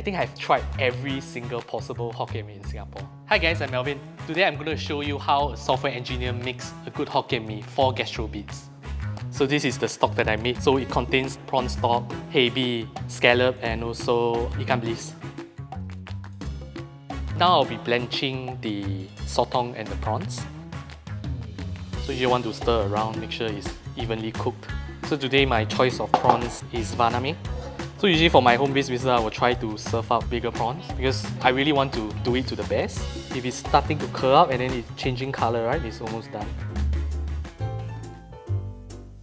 think I've tried every single possible Hokkien Mee in Singapore. Hi guys, I'm Alvin. Today I'm going to show you how a software engineer makes a good Hokkien Mee for GastroBeats. So this is the stock that I made. So it contains prawn stock, hebi, scallop and also ikan bilis. Now I'll be blanching the sotong and the prawns. So you want to stir around, make sure it's evenly cooked. So today my choice of prawns is vaname. So usually for my home-based business, I will try to serve up bigger prawns because I really want to do it to the best. If it's starting to curl up and then it's changing color, right, it's almost done.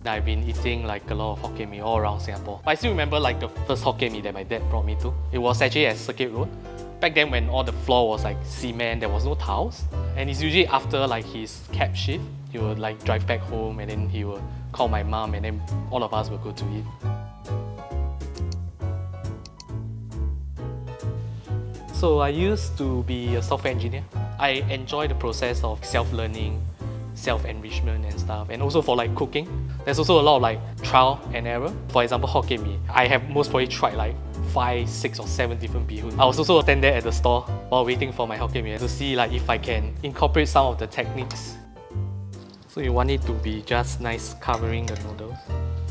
I've been eating like a lot of Hokkien Mee all around Singapore. But I still remember like the first Hokkien Mee that my dad brought me to. It was actually at Circuit Road. Back then when all the floor was like cement, there was no tiles. And it's usually after like his cab shift, he would like drive back home and then he would call my mom and then all of us would go to eat. So I used to be a software engineer. I enjoy the process of self-learning, self-enrichment and stuff, and also for like cooking. There's also a lot of like trial and error. For example, Hokkien Mee. I have most probably tried like 5, 6 or 7 different bihun. I was also stand there at the store while waiting for my Hokkien Mee to see like if I can incorporate some of the techniques. So you want it to be just nice covering the noodles.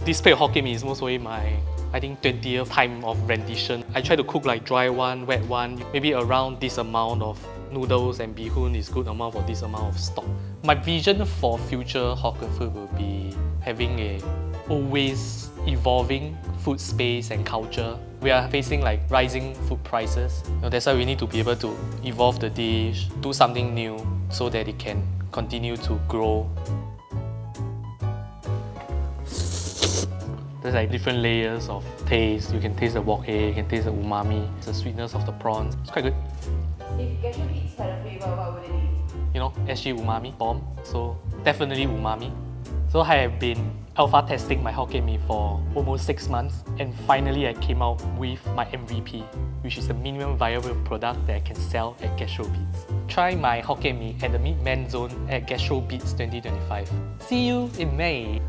This plate of Hokkien Mee is most probably my, I think 20th time of rendition. I try to cook like dry one, wet one, maybe around this amount of noodles and bihun is good amount for this amount of stock. My vision for future hawker food will be having a always evolving food space and culture. We are facing like rising food prices. That's why we need to be able to evolve the dish, do something new so that it can continue to grow. There's like different layers of taste. You can taste the wok hei, you can taste the umami, the sweetness of the prawns. It's quite good. If GastroBeats had a flavour, what would it be? You know, SG umami bomb. So definitely umami. So I have been alpha testing my Hokkien Mee for almost 6 months, and finally I came out with my MVP, which is the minimum viable product that I can sell at GastroBeats. Try my Hokkien Mee at the Meatmen zone at GastroBeats 2025. See you in May!